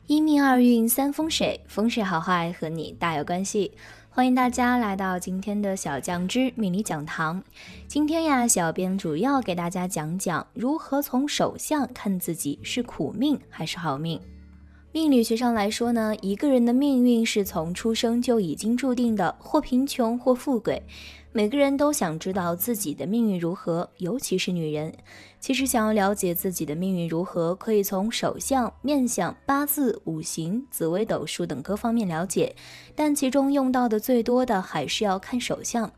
一命二运三风水，风水好坏和你大有关系。欢迎大家来到今天的小酱之命理讲堂。今天呀，小编主要给大家讲讲如何从手相看自己是苦命还是好命。命理学上来说呢，一个人的命运是从出生就已经注定的，或贫穷或富贵。每个人都想知道自己的命运如何，尤其是女人。其实想要了解自己的命运如何，可以从手相、面相、八字、五行、紫微斗数等各方面了解，但其中用到的最多的还是要看手相。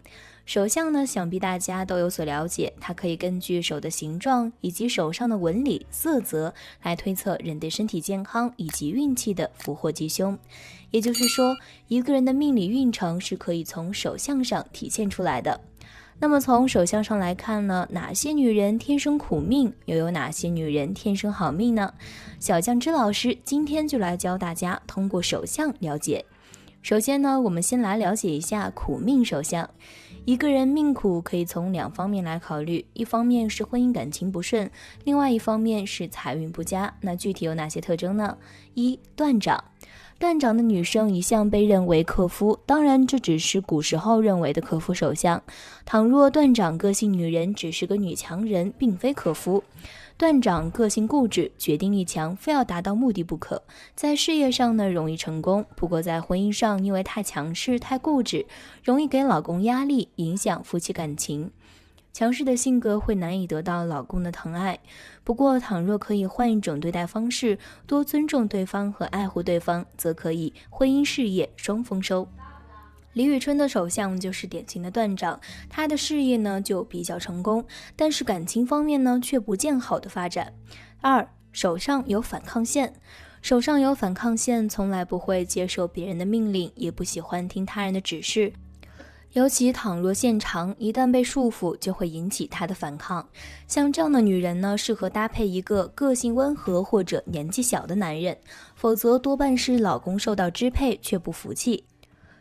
手相呢，想必大家都有所了解，它可以根据手的形状以及手上的纹理、色泽来推测人的身体健康以及运气的福祸吉凶。也就是说，一个人的命理运程是可以从手相上体现出来的。那么从手相上来看呢，哪些女人天生苦命，又有哪些女人天生好命呢？小酱之老师今天就来教大家通过手相了解。首先呢，我们先来了解一下苦命手相。一个人命苦可以从两方面来考虑，一方面是婚姻感情不顺，另外一方面是财运不佳。那具体有哪些特征呢？一、断掌。断掌的女生一向被认为克夫，当然这只是古时候认为的克夫手相。倘若断掌个性女人只是个女强人，并非克夫。断掌个性固执，决定力强，非要达到目的不可。在事业上呢，容易成功，不过在婚姻上因为太强势太固执，容易给老公压力，影响夫妻感情。强势的性格会难以得到老公的疼爱，不过倘若可以换一种对待方式，多尊重对方和爱护对方，则可以婚姻事业双丰收。李宇春的手相就是典型的断掌，她的事业呢就比较成功，但是感情方面呢却不见好的发展。二、手上有反抗线。手上有反抗线，从来不会接受别人的命令，也不喜欢听他人的指示。尤其倘若线长，一旦被束缚，就会引起她的反抗。像这样的女人呢，适合搭配一个个性温和或者年纪小的男人，否则多半是老公受到支配却不服气。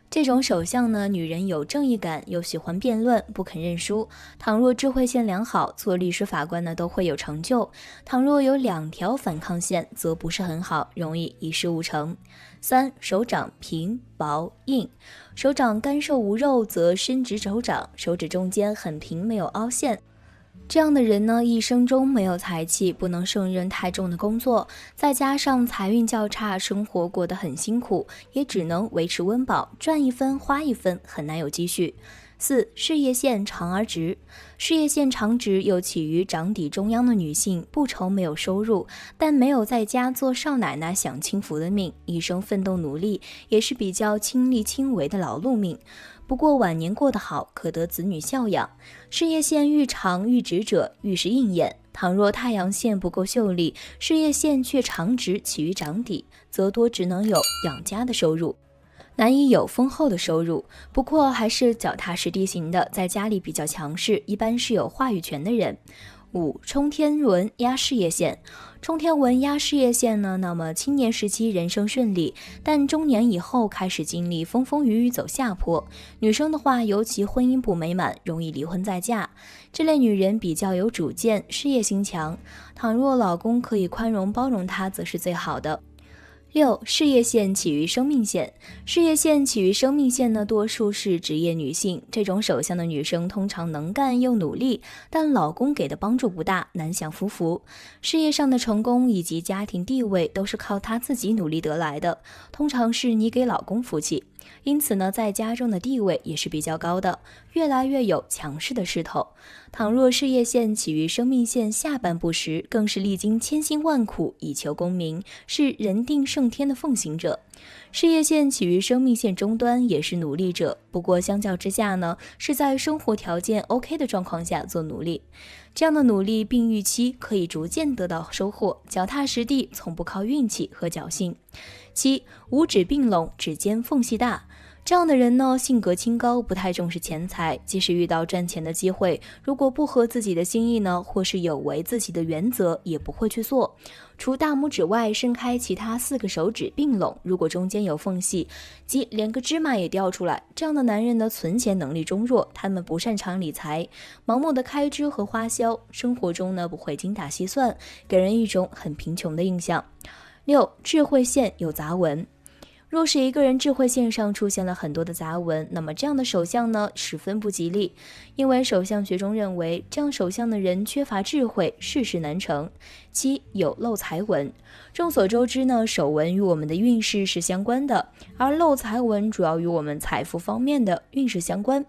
这种手相呢，女人有正义感，又喜欢辩论，不肯认输。倘若智慧线良好，做律师法官呢都会有成就。倘若有两条反抗线，则不是很好，容易一事无成。三、手掌平薄硬。手掌干瘦无肉，则伸直手掌，手指中间很平，没有凹陷。这样的人呢，一生中没有财气，不能胜任太重的工作，再加上财运较差，生活过得很辛苦，也只能维持温饱，赚一分花一分，很难有积蓄。四、事业线长而直。事业线长直又起于掌底中央的女性，不愁没有收入，但没有在家做少奶奶享清福的命，一生奋斗努力，也是比较亲力亲为的劳碌命。不过晚年过得好，可得子女孝养。事业线愈长愈直者，愈是应验。倘若太阳线不够秀丽，事业线却长直起于掌底，则多只能有养家的收入，难以有丰厚的收入。不过还是脚踏实地型的，在家里比较强势，一般是有话语权的人。五、冲天文压事业线。冲天文压事业线呢，那么青年时期人生顺利，但中年以后开始经历风风雨雨走下坡。女生的话，尤其婚姻不美满，容易离婚再嫁。这类女人比较有主见，事业心强，倘若老公可以宽容包容她，则是最好的。六、事业线起于生命线。事业线起于生命线呢，多数是职业女性。这种手相的女生通常能干又努力，但老公给的帮助不大，难享夫福。事业上的成功以及家庭地位都是靠她自己努力得来的，通常是你给老公福气。因此呢，在家中的地位也是比较高的，越来越有强势的势头。倘若事业线起于生命线下半部时，更是历经千辛万苦以求功名，是人定胜天的奉行者。事业线起于生命线中端，也是努力者，不过相较之下呢，是在生活条件 OK 的状况下做努力。这样的努力并预期可以逐渐得到收获，脚踏实地，从不靠运气和侥幸。七、五指并拢，指尖缝隙大。这样的人呢，性格清高，不太重视钱财，即使遇到赚钱的机会，如果不合自己的心意呢，或是有违自己的原则，也不会去做。除大拇指外，伸开其他4个手指并拢，如果中间有缝隙，即连个芝麻也掉出来，这样的男人呢，存钱能力中弱，他们不擅长理财，盲目的开支和花销，生活中呢不会精打细算，给人一种很贫穷的印象。6. 智慧线有杂纹。若是一个人智慧线上出现了很多的杂纹，那么这样的手相呢十分不吉利，因为手相学中认为这样手相的人缺乏智慧，事事难成。7. 有漏财纹。众所周知呢，手纹与我们的运势是相关的，而漏财纹主要与我们财富方面的运势相关。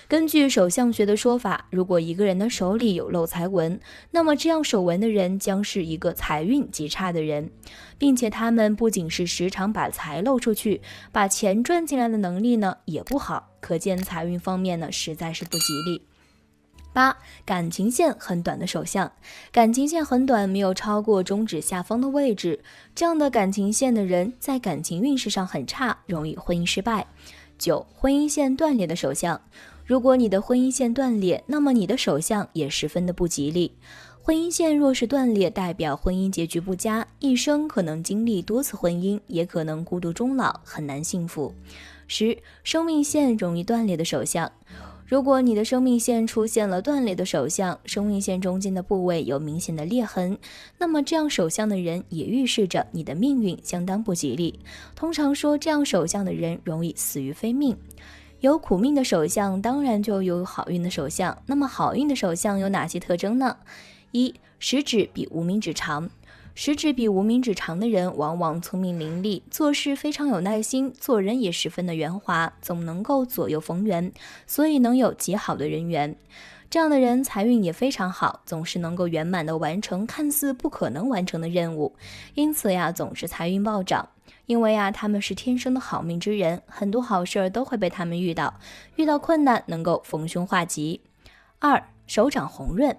根据手相学的说法，如果一个人的手里有漏财纹，那么这样手纹的人将是一个财运极差的人，并且他们不仅是时常把财漏出去，把钱赚进来的能力呢也不好，可见财运方面呢实在是不吉利。8. 感情线很短的手相。感情线很短，没有超过中指下方的位置，这样的感情线的人在感情运势上很差，容易婚姻失败。9. 婚姻线断裂的手相。如果你的婚姻线断裂，那么你的手相也十分的不吉利。婚姻线若是断裂，代表婚姻结局不佳，一生可能经历多次婚姻，也可能孤独终老，很难幸福。10. 生命线容易断裂的手相。如果你的生命线出现了断裂的手相，生命线中间的部位有明显的裂痕，那么这样手相的人也预示着你的命运相当不吉利。通常说这样手相的人容易死于非命。有苦命的手相，当然就有好运的手相。那么好运的手相有哪些特征呢？1. 食指比无名指长。食指比无名指长的人往往聪明伶俐，做事非常有耐心，做人也十分的圆滑，总能够左右逢源，所以能有极好的人缘。这样的人财运也非常好，总是能够圆满的完成看似不可能完成的任务，因此呀总是财运暴涨。因为他们是天生的好命之人，很多好事都会被他们遇到困难能够逢凶化吉。2. 手掌红润。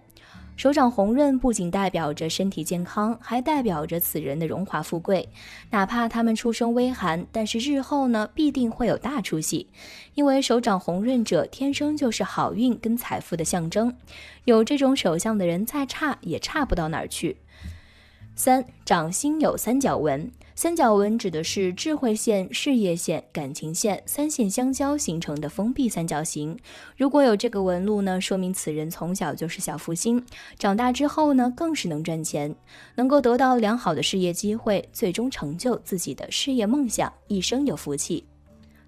手掌红润不仅代表着身体健康，还代表着此人的荣华富贵。哪怕他们出身微寒，但是日后呢必定会有大出息，因为手掌红润者天生就是好运跟财富的象征，有这种手相的人再差也差不到哪儿去。3. 掌心有三角纹。三角纹指的是智慧线、事业线、感情线三线相交形成的封闭三角形。如果有这个纹路呢，说明此人从小就是小福星，长大之后呢更是能赚钱，能够得到良好的事业机会，最终成就自己的事业梦想，一生有福气。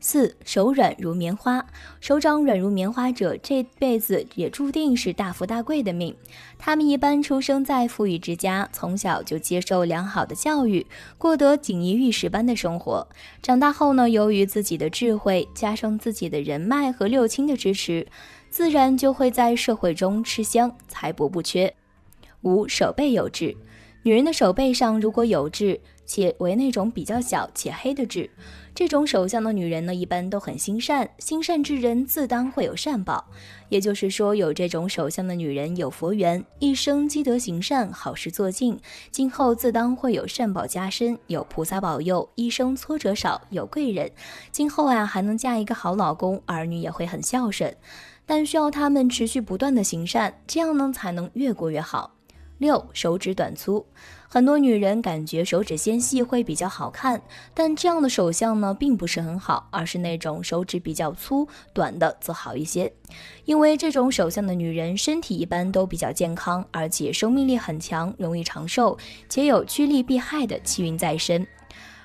4. 手软如棉花。手掌软如棉花者，这辈子也注定是大富大贵的命。他们一般出生在富裕之家，从小就接受良好的教育，过得锦衣玉食般的生活。长大后呢，由于自己的智慧，加上自己的人脉和六亲的支持，自然就会在社会中吃香，财帛不缺。5. 手背有痣。女人的手背上如果有痣，且为那种比较小且黑的痣，这种手相的女人呢，一般都很心善，心善之人自当会有善报。也就是说，有这种手相的女人有佛缘，一生积德行善，好事做尽，今后自当会有善报加身，有菩萨保佑，一生挫折少，有贵人，今后还能嫁一个好老公，儿女也会很孝顺。但需要他们持续不断的行善，这样呢才能越过越好。6. 手指短粗。很多女人感觉手指纤细会比较好看，但这样的手相呢并不是很好，而是那种手指比较粗短的则好一些。因为这种手相的女人身体一般都比较健康，而且生命力很强，容易长寿，且有趋利避害的气运在身。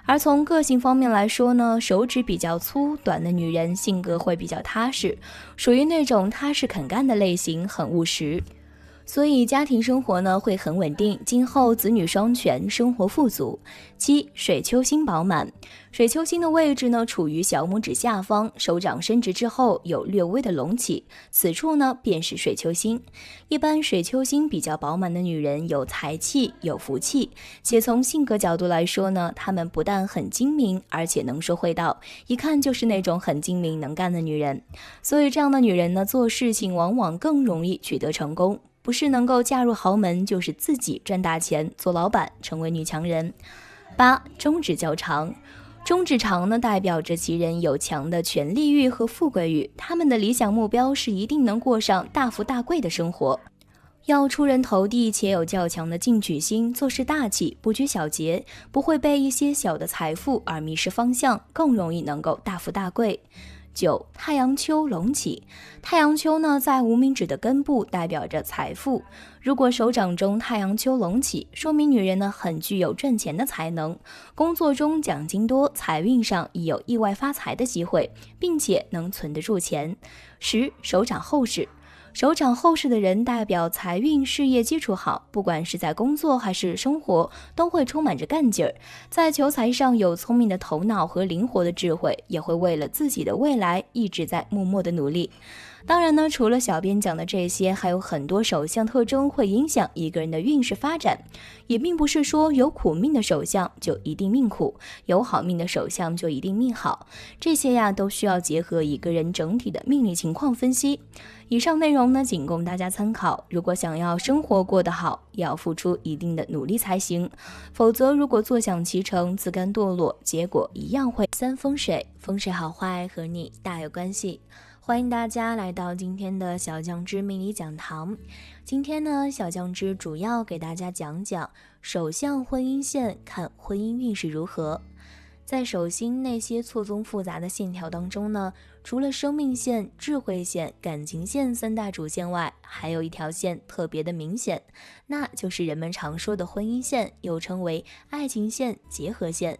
而从个性方面来说呢，手指比较粗短的女人性格会比较踏实，属于那种踏实肯干的类型，很务实。所以家庭生活呢会很稳定，今后子女双全，生活富足。7. 水丘星饱满。水丘星的位置呢处于小拇指下方，手掌伸直之后有略微的隆起，此处呢便是水丘星。一般水丘星比较饱满的女人有财气，有福气，且从性格角度来说呢，她们不但很精明，而且能说会道，一看就是那种很精明能干的女人。所以这样的女人呢，做事情往往更容易取得成功，不是能够嫁入豪门，就是自己赚大钱，做老板，成为女强人。8. 中指较长。中指长呢，代表着其人有强的权力欲和富贵欲，他们的理想目标是一定能过上大富大贵的生活，要出人头地，且有较强的进取心，做事大气，不拘小节，不会被一些小的财富而迷失方向，更容易能够大富大贵。9. 太阳丘隆起。太阳丘呢，在无名指的根部，代表着财富。如果手掌中太阳丘隆起，说明女人呢很具有赚钱的才能，工作中奖金多，财运上亦有意外发财的机会，并且能存得住钱。10. 手掌厚实。手掌厚实的人代表财运，事业基础好，不管是在工作还是生活，都会充满着干劲儿。在求财上有聪明的头脑和灵活的智慧，也会为了自己的未来一直在默默的努力。当然呢，除了小编讲的这些，还有很多手相特征会影响一个人的运势发展，也并不是说有苦命的手相就一定命苦，有好命的手相就一定命好，这些呀都需要结合一个人整体的命理情况分析。以上内容呢，仅供大家参考。如果想要生活过得好，也要付出一定的努力才行。否则，如果坐享其成，自甘堕落，结果一样会。3. 风水，风水好坏和你大有关系。欢迎大家来到今天的小酱汁命理讲堂。今天呢，小酱汁主要给大家讲讲手相婚姻线，看婚姻运势如何。在手心那些错综复杂的线条当中呢，除了生命线、智慧线、感情线3大主线外，还有一条线特别的明显，那就是人们常说的婚姻线，又称为爱情线、结合线。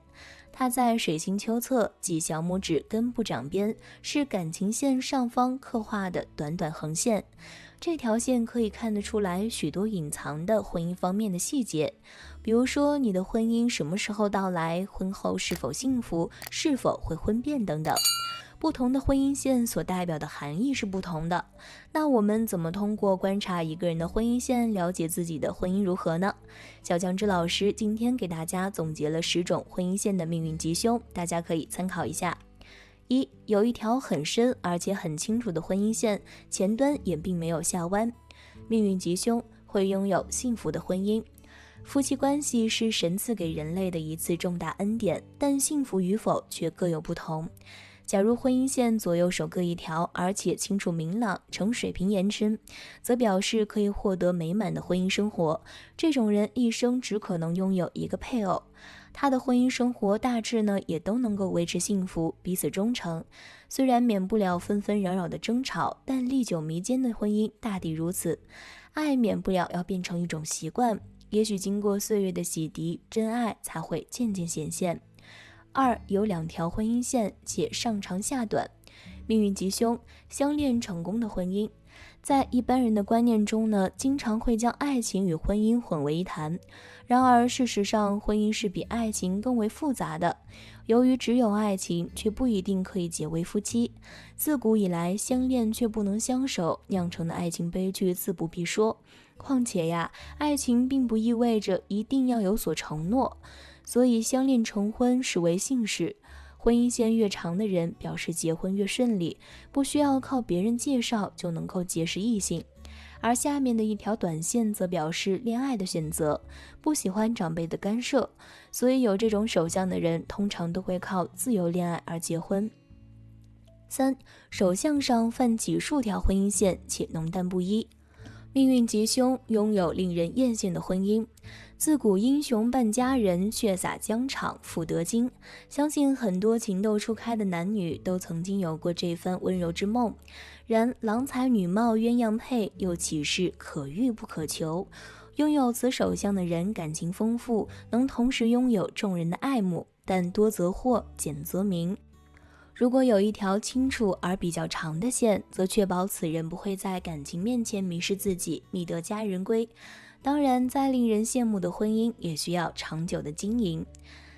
它在水星丘侧，即小拇指根部掌边，是感情线上方刻画的短短横线。这条线可以看得出来许多隐藏的婚姻方面的细节，比如说你的婚姻什么时候到来，婚后是否幸福，是否会婚变等等。不同的婚姻线所代表的含义是不同的。那我们怎么通过观察一个人的婚姻线，了解自己的婚姻如何呢？小酱汁老师今天给大家总结了10种婚姻线的命运吉凶，大家可以参考一下。1. 有一条很深而且很清楚的婚姻线，前端也并没有下弯。命运吉凶，会拥有幸福的婚姻。夫妻关系是神赐给人类的一次重大恩典，但幸福与否却各有不同。假如婚姻线左右手各一条，而且清楚明朗，呈水平延伸，则表示可以获得美满的婚姻生活。这种人一生只可能拥有一个配偶，他的婚姻生活大致呢也都能够维持幸福，彼此忠诚。虽然免不了纷纷扰扰的争吵，但历久弥坚的婚姻大抵如此。爱免不了要变成一种习惯，也许经过岁月的洗涤，真爱才会渐渐显现。2. 有2条婚姻线，且上长下短。命运吉凶，相恋成功的婚姻。在一般人的观念中呢，经常会将爱情与婚姻混为一谈。然而事实上，婚姻是比爱情更为复杂的。由于只有爱情，却不一定可以结为夫妻。自古以来，相恋却不能相守，酿成的爱情悲剧自不必说。况且呀，爱情并不意味着一定要有所承诺。所以相恋成婚是为幸事，婚姻线越长的人表示结婚越顺利，不需要靠别人介绍就能够结识异性。而下面的一条短线则表示恋爱的选择，不喜欢长辈的干涉，所以有这种手相的人通常都会靠自由恋爱而结婚。3. 手相上泛起数条婚姻线，且浓淡不一。命运吉凶，拥有令人艳羡的婚姻。自古英雄伴佳人，血洒疆场复得金。相信很多情窦初开的男女都曾经有过这番温柔之梦。然郎才女貌鸳鸯配，又岂是可遇不可求？拥有此手相的人感情丰富，能同时拥有众人的爱慕，但多则祸，减则明。如果有一条清楚而比较长的线，则确保此人不会在感情面前迷失自己，觅得佳人归。当然，再令人羡慕的婚姻也需要长久的经营。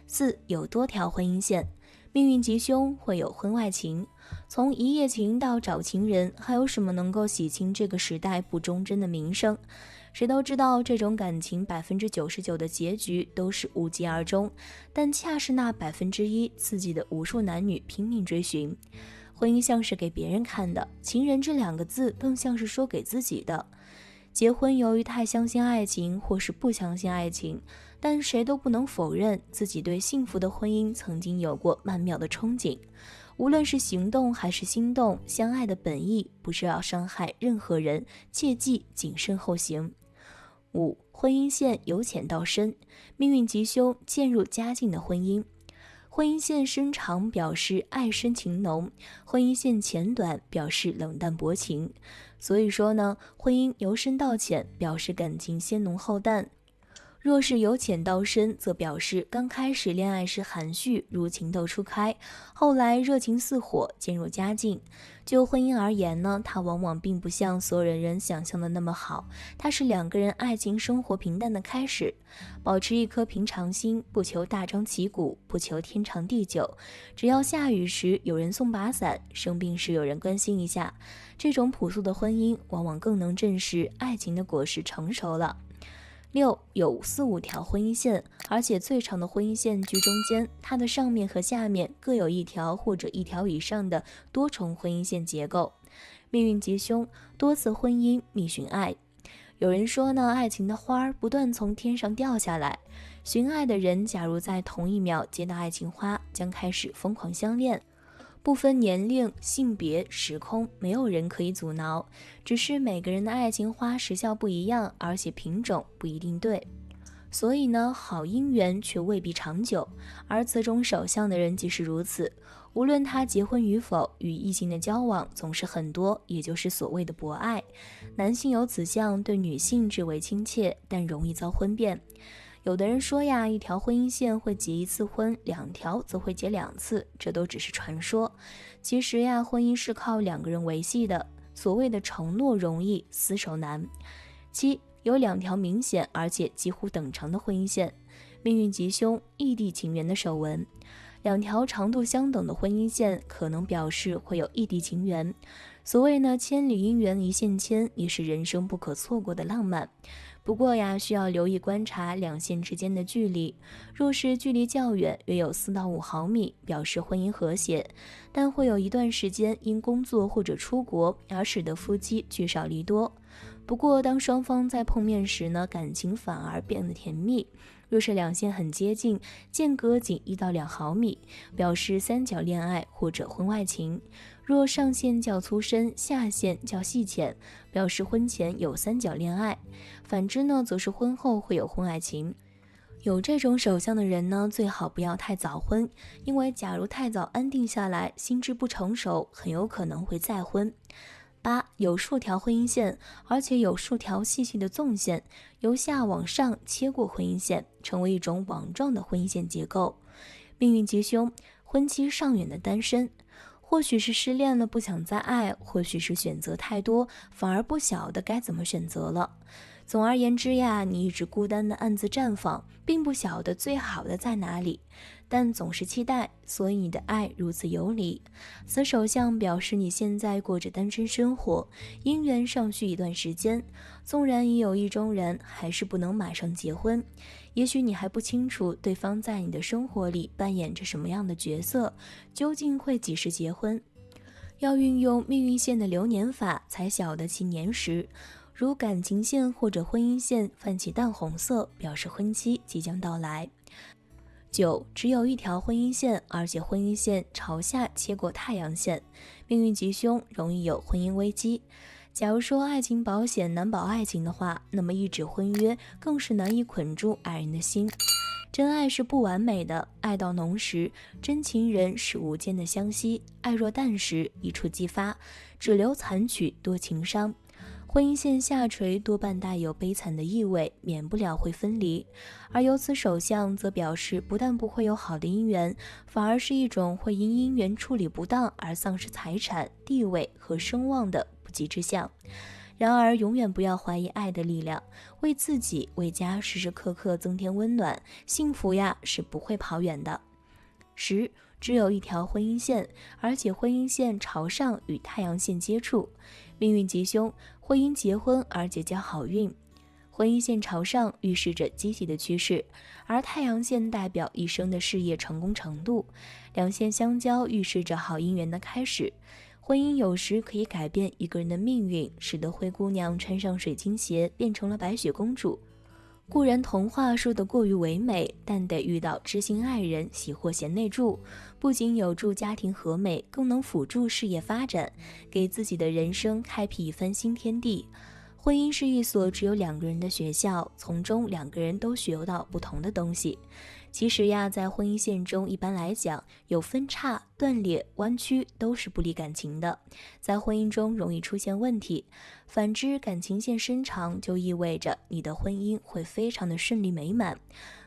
4. 有多条婚姻线，命运吉凶，会有婚外情。从一夜情到找情人，还有什么能够洗清这个时代不忠贞的名声？谁都知道这种感情99%的结局都是无疾而终，但恰是那1%刺激的无数男女拼命追寻。婚姻像是给别人看的，情人这2个字更像是说给自己的。结婚由于太相信爱情或是不相信爱情，但谁都不能否认自己对幸福的婚姻曾经有过曼妙的憧憬。无论是行动还是心动，相爱的本意不是要伤害任何人，切记谨慎后行。5. 婚姻线由浅到深，命运吉凶，渐入佳境的婚姻。婚姻线深长表示爱深情浓，婚姻线浅短表示冷淡薄情。所以说呢，婚姻由深到浅表示感情先浓后淡。若是由浅到深，则表示刚开始恋爱时含蓄如情窦初开，后来热情似火渐入佳境。就婚姻而言呢，它往往并不像所有人想象的那么好，它是两个人爱情生活平淡的开始。保持一颗平常心，不求大张旗鼓，不求天长地久，只要下雨时有人送把伞，生病时有人关心一下，这种朴素的婚姻往往更能证实爱情的果实成熟了。6. 有4、5条婚姻线，而且最长的婚姻线居中间，它的上面和下面各有一条或者一条以上的多重婚姻线结构。命运吉凶，多次婚姻觅寻爱。有人说呢，爱情的花不断从天上掉下来，寻爱的人假如在同一秒接到爱情花，将开始疯狂相恋。不分年龄、性别、时空，没有人可以阻挠，只是每个人的爱情花时效不一样，而且品种不一定对。所以呢，好姻缘却未必长久，而此种手相的人即是如此。无论他结婚与否，与异性的交往总是很多，也就是所谓的博爱。男性有此相，对女性至为亲切，但容易遭婚变。有的人说呀，一条婚姻线会结一次婚，2条则会结2次，这都只是传说。其实呀，婚姻是靠2个人维系的，所谓的承诺容易，厮守难。7. 有2条明显而且几乎等长的婚姻线，命运吉凶，异地情缘的手纹。2条长度相等的婚姻线可能表示会有异地情缘。所谓呢，千里姻缘一线牵，也是人生不可错过的浪漫。不过呀，需要留意观察两线之间的距离，若是距离较远，约有4到5毫米，表示婚姻和谐，但会有一段时间因工作或者出国而使得夫妻聚少离多。不过当双方在碰面时呢，感情反而变得甜蜜。若是两线很接近，间隔仅1到2毫米，表示三角恋爱或者婚外情。若上线较粗深，下线较细浅，表示婚前有三角恋爱，反之呢，则是婚后会有婚外情。有这种手相的人呢，最好不要太早婚，因为假如太早安定下来，心智不成熟，很有可能会再婚。8. 有数条婚姻线，而且有数条细细的纵线，由下往上切过婚姻线，成为一种网状的婚姻线结构。命运吉凶，婚期尚远的单身，或许是失恋了不想再爱，或许是选择太多，反而不晓得该怎么选择了。总而言之呀，你一直孤单的暗自绽放，并不晓得最好的在哪里，但总是期待，所以你的爱如此游离。此手相表示你现在过着单身生活，姻缘尚需一段时间，纵然已有意中人，还是不能马上结婚。也许你还不清楚对方在你的生活里扮演着什么样的角色，究竟会几时结婚。要运用命运线的流年法，才晓得其年时。如感情线或者婚姻线泛起淡红色，表示婚期即将到来。9. 只有1条婚姻线，而且婚姻线朝下切过太阳线，命运吉凶，容易有婚姻危机。假如说爱情保险难保爱情的话，那么一纸婚约更是难以捆住爱人的心。真爱是不完美的，爱到浓时，真情人是无间的相惜；爱若淡时，一触即发，只留残曲，多情伤。婚姻线下垂多半带有悲惨的意味，免不了会分离。而由此手相则表示不但不会有好的姻缘，反而是一种会因姻缘处理不当而丧失财产、地位和声望的不吉之象。然而永远不要怀疑爱的力量，为自己为家时时刻刻增添温暖，幸福呀是不会跑远的。10. 只有1条婚姻线，而且婚姻线朝上与太阳线接触，命运吉凶，婚姻结婚而且交好运。婚姻线朝上预示着积极的趋势，而太阳线代表一生的事业成功程度，两线相交预示着好姻缘的开始。婚姻有时可以改变一个人的命运，使得灰姑娘穿上水晶鞋变成了白雪公主。固然童话说得过于唯美，但得遇到知心爱人喜获贤内助，不仅有助家庭和美，更能辅助事业发展，给自己的人生开辟一番新天地。婚姻是一所只有2个人的学校，从中2个人都学到不同的东西。其实呀，在婚姻线中，一般来讲，有分叉、断裂、弯曲都是不利感情的，在婚姻中容易出现问题。反之，感情线伸长，就意味着你的婚姻会非常的顺利美满。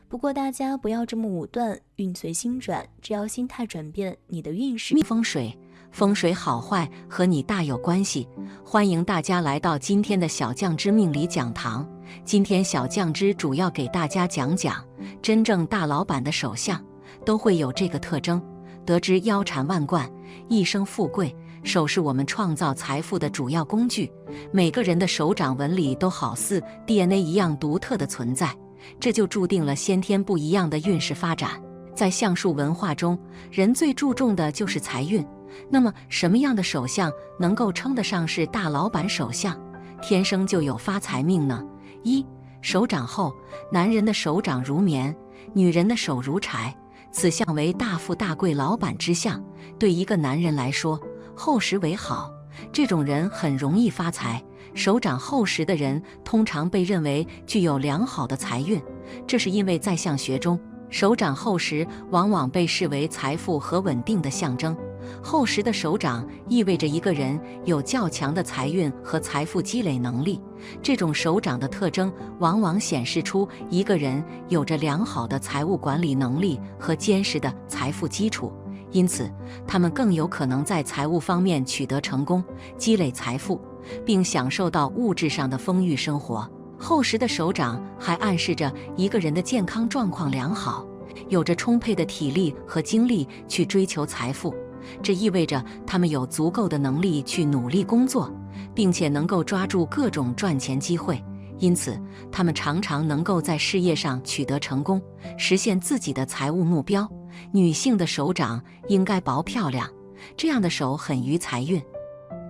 不过大家不要这么武断，运随心转，只要心态转变，你的运势风水。风水好坏和你大有关系，欢迎大家来到今天的小酱汁命理讲堂。今天小酱汁主要给大家讲讲，真正大老板的手相都会有这个特征，得知腰缠万贯，一生富贵。手是我们创造财富的主要工具，每个人的手掌纹理都好似 DNA 一样独特的存在，这就注定了先天不一样的运势发展。在相术文化中，人最注重的就是财运。那么什么样的手相能够称得上是大老板手相，天生就有发财命呢？一、手掌厚，男人的手掌如棉，女人的手如柴，此相为大富大贵老板之相。对一个男人来说，厚实为好，这种人很容易发财。手掌厚实的人通常被认为具有良好的财运，这是因为在相学中，手掌厚实往往被视为财富和稳定的象征。厚实的手掌意味着一个人有较强的财运和财富积累能力，这种手掌的特征往往显示出一个人有着良好的财务管理能力和坚实的财富基础，因此他们更有可能在财务方面取得成功，积累财富，并享受到物质上的丰裕生活。厚实的手掌还暗示着一个人的健康状况良好，有着充沛的体力和精力去追求财富。这意味着他们有足够的能力去努力工作，并且能够抓住各种赚钱机会，因此他们常常能够在事业上取得成功，实现自己的财务目标。女性的手掌应该薄漂亮，这样的手很于财运。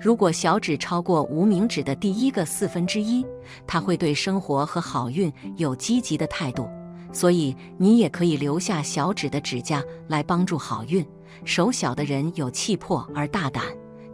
如果小指超过无名指的第一个1/4，它会对生活和好运有积极的态度，所以你也可以留下小指的指甲来帮助好运。手小的人有气魄而大胆，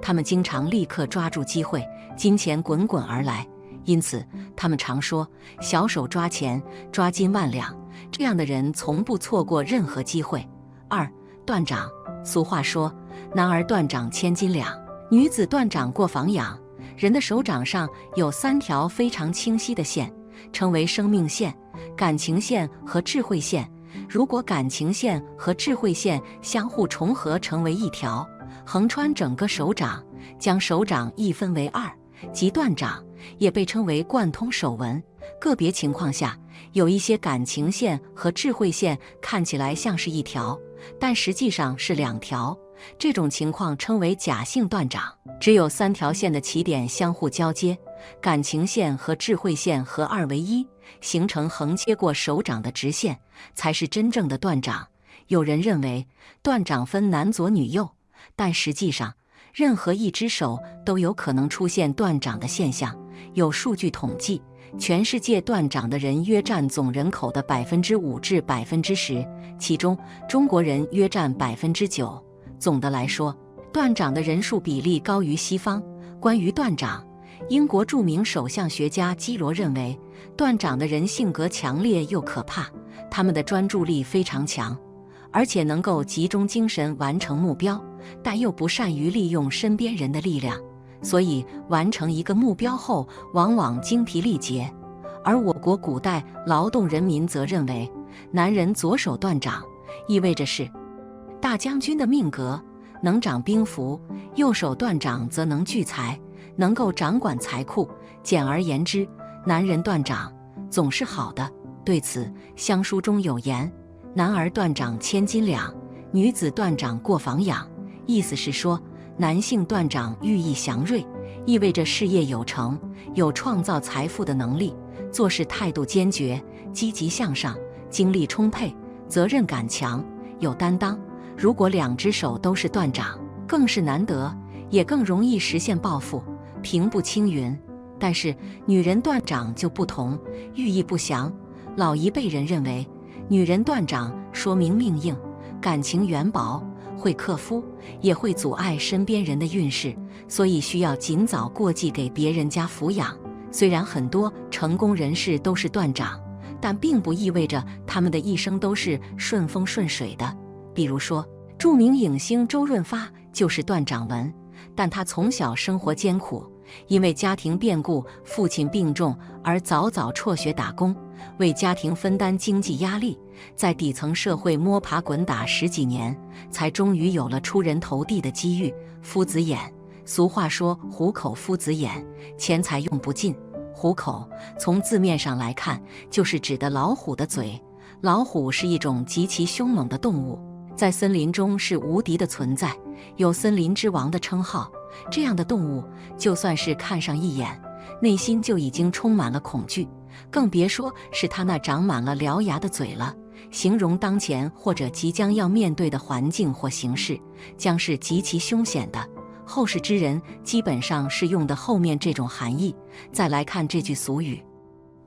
他们经常立刻抓住机会，金钱滚滚而来，因此他们常说小手抓钱，抓金万两，这样的人从不错过任何机会。二、断掌。俗话说，男儿断掌千斤两，女子断掌过房养。人的手掌上有3条非常清晰的线，称为生命线、感情线和智慧线。如果感情线和智慧线相互重合成为一条，横穿整个手掌，将手掌一分为2，即断掌，也被称为贯通手纹。个别情况下，有一些感情线和智慧线看起来像是一条，但实际上是2条，这种情况称为假性断掌。只有3条线的起点相互交接，感情线和智慧线合二为一，形成横切过手掌的直线，才是真正的断掌。有人认为断掌分男左女右，但实际上任何一只手都有可能出现断掌的现象。有数据统计，全世界断掌的人约占总人口的5%至10%，其中中国人约占9%。总的来说，断掌的人数比例高于西方。关于断掌，英国著名手相学家基罗认为，断掌的人性格强烈又可怕，他们的专注力非常强，而且能够集中精神完成目标，但又不善于利用身边人的力量，所以完成一个目标后往往精疲力竭。而我国古代劳动人民则认为，男人左手断掌意味着是大将军的命格，能掌兵符；右手断掌则能聚财，能够掌管财库。简而言之，男人断掌总是好的。对此，相书中有言：男儿断掌千斤两，女子断掌过房养。意思是说，男性断掌寓意祥瑞，意味着事业有成，有创造财富的能力，做事态度坚决，积极向上，精力充沛，责任感强，有担当。如果2只手都是断掌，更是难得，也更容易实现抱负，平步青云。但是女人断掌就不同，寓意不详。老一辈人认为，女人断掌说明命硬，感情缘薄，会克夫，也会阻碍身边人的运势，所以需要尽早过继给别人家抚养。虽然很多成功人士都是断掌，但并不意味着他们的一生都是顺风顺水的。比如说，著名影星周润发就是断掌纹，但他从小生活艰苦，因为家庭变故，父亲病重而早早辍学打工，为家庭分担经济压力，在底层社会摸爬滚打10几年，才终于有了出人头地的机遇。夫子眼，俗话说虎口夫子眼，钱财用不尽。虎口从字面上来看，就是指的老虎的嘴。老虎是一种极其凶猛的动物，在森林中是无敌的存在，有森林之王的称号。这样的动物，就算是看上一眼，内心就已经充满了恐惧，更别说是它那长满了獠牙的嘴了。形容当前或者即将要面对的环境或形势，将是极其凶险的。后世之人基本上是用的后面这种含义。再来看这句俗语，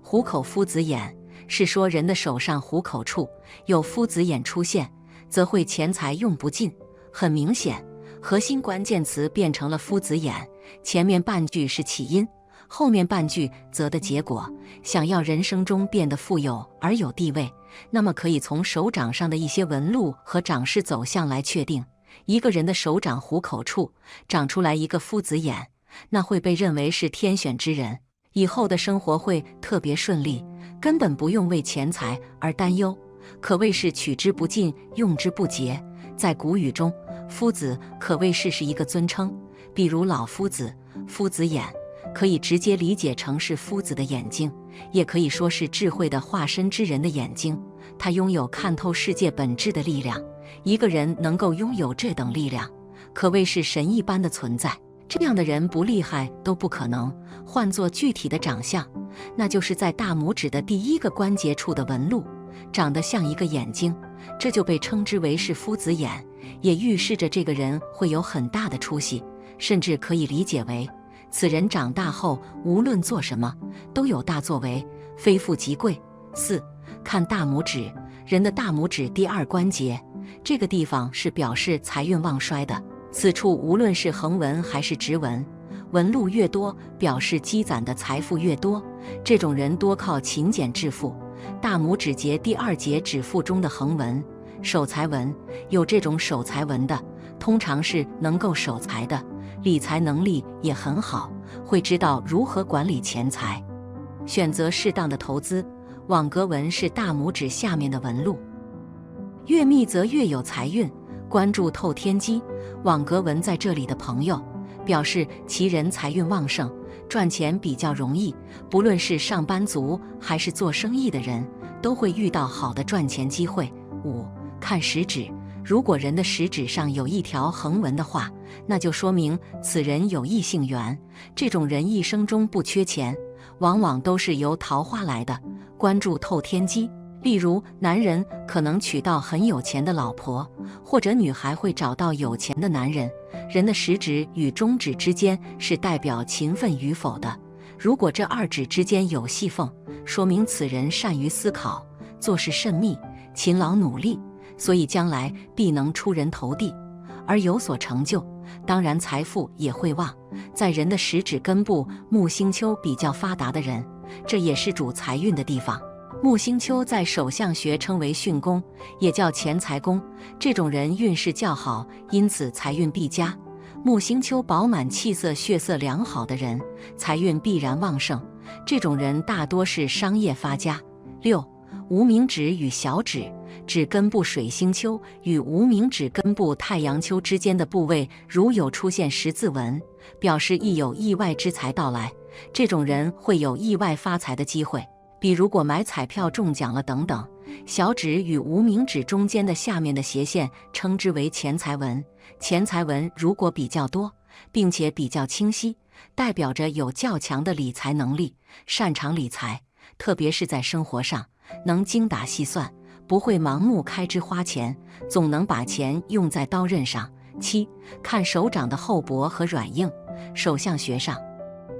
虎口夫子眼，是说人的手上虎口处有夫子眼出现，则会钱财用不尽。很明显，核心关键词变成了夫子眼，前面半句是起因，后面半句则的结果。想要人生中变得富有而有地位，那么可以从手掌上的一些纹路和掌势走向来确定。一个人的手掌虎口处长出来一个夫子眼，那会被认为是天选之人，以后的生活会特别顺利，根本不用为钱财而担忧，可谓是取之不尽，用之不竭。在古语中，夫子可谓是一个尊称，比如老夫子、夫子眼，可以直接理解成是夫子的眼睛，也可以说是智慧的化身之人的眼睛。他拥有看透世界本质的力量，一个人能够拥有这等力量，可谓是神一般的存在。这样的人不厉害都不可能。换作具体的长相，那就是在大拇指的第一个关节处的纹路，长得像一个眼睛，这就被称之为是夫子眼，也预示着这个人会有很大的出息，甚至可以理解为此人长大后无论做什么都有大作为，非富即贵。4. 看大拇指，人的大拇指第二关节，这个地方是表示财运旺衰的。此处无论是横纹还是直纹，纹路越多，表示积攒的财富越多。这种人多靠勤俭致富。大拇指节第二节指腹中的横纹，守财纹，有这种守财纹的，通常是能够守财的，理财能力也很好，会知道如何管理钱财，选择适当的投资。网格纹是大拇指下面的纹路，越密则越有财运。关注透天机，网格纹在这里的朋友，表示其人财运旺盛，赚钱比较容易。不论是上班族还是做生意的人，都会遇到好的赚钱机会。5. 看食指，如果人的食指上有一条横纹的话，那就说明此人有异性缘。这种人一生中不缺钱，往往都是由桃花来的。关注透天机，例如男人可能娶到很有钱的老婆，或者女孩会找到有钱的男人。人的食指与中指之间是代表勤奋与否的，如果这二指之间有细缝，说明此人善于思考，做事慎密，勤劳努力，所以将来必能出人头地而有所成就，当然财富也会旺。在人的食指根部木星丘比较发达的人，这也是主财运的地方。木星丘在手相学称为巽宫，也叫钱财宫，这种人运势较好，因此财运必佳。木星丘饱满气色血色良好的人，财运必然旺盛，这种人大多是商业发家。6. 无名指与小指，指根部水星丘与无名指根部太阳丘之间的部位，如有出现十字纹，表示亦有意外之财到来，这种人会有意外发财的机会，比如果买彩票中奖了等等。小指与无名指中间的下面的斜线称之为钱财纹，钱财纹如果比较多，并且比较清晰，代表着有较强的理财能力，擅长理财，特别是在生活上能精打细算，不会盲目开支花钱，总能把钱用在刀刃上。7. 看手掌的厚薄和软硬，手相学上，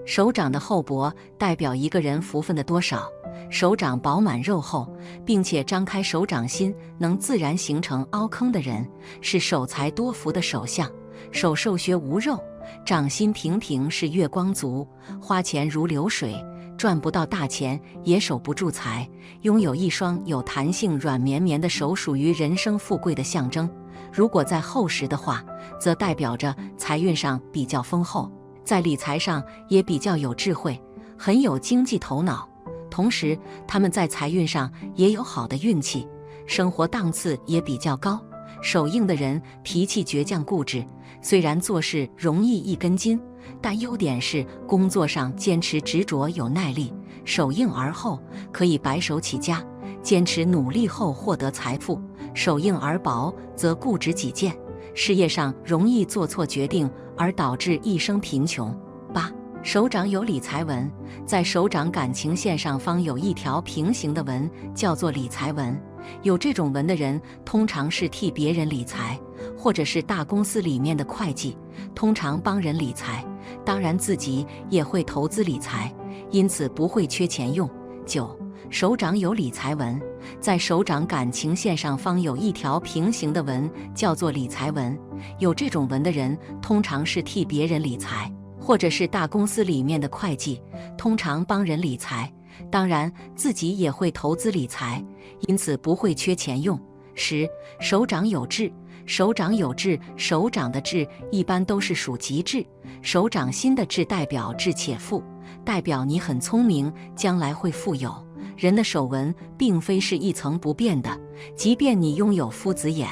手掌的厚薄代表一个人福分的多少，手掌饱满肉厚，并且张开手掌心能自然形成凹坑的人，是守财多福的手相。手瘦削无肉，掌心平平是月光族，花钱如流水，赚不到大钱，也守不住财。拥有一双有弹性、软绵绵的手，属于人生富贵的象征。如果再厚实的话，则代表着财运上比较丰厚，在理财上也比较有智慧，很有经济头脑。同时，他们在财运上也有好的运气，生活档次也比较高。手硬的人脾气倔强固执，虽然做事容易一根筋，但优点是工作上坚持执着有耐力。手硬而厚，可以白手起家，坚持努力后获得财富；手硬而薄，则固执己见，事业上容易做错决定，而导致一生贫穷。8. 手掌有理财纹，在手掌感情线上方有一条平行的纹，叫做理财纹。有这种纹的人，通常是替别人理财，或者是大公司里面的会计，通常帮人理财，当然自己也会投资理财，因此不会缺钱用。9. 手掌有理财纹，在手掌感情线上方有一条平行的纹，叫做理财纹。有这种纹的人，通常是替别人理财，或者是大公司里面的会计，通常帮人理财，当然自己也会投资理财，因此不会缺钱用。10. 手掌有痣，手掌有痣，手掌的痣一般都是属吉痣，手掌心的痣代表智且富，代表你很聪明，将来会富有。人的手纹并非是一层不变的，即便你拥有夫子眼、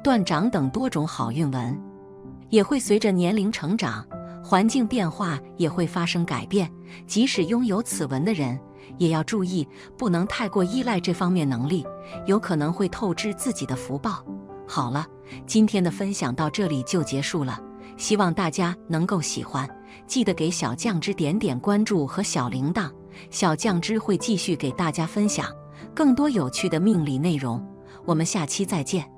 断掌等多种好运纹，也会随着年龄成长、环境变化也会发生改变。即使拥有此纹的人，也要注意，不能太过依赖这方面能力，有可能会透支自己的福报。好了，今天的分享到这里就结束了，希望大家能够喜欢，记得给小酱汁点点关注和小铃铛，小酱汁会继续给大家分享更多有趣的命理内容。我们下期再见。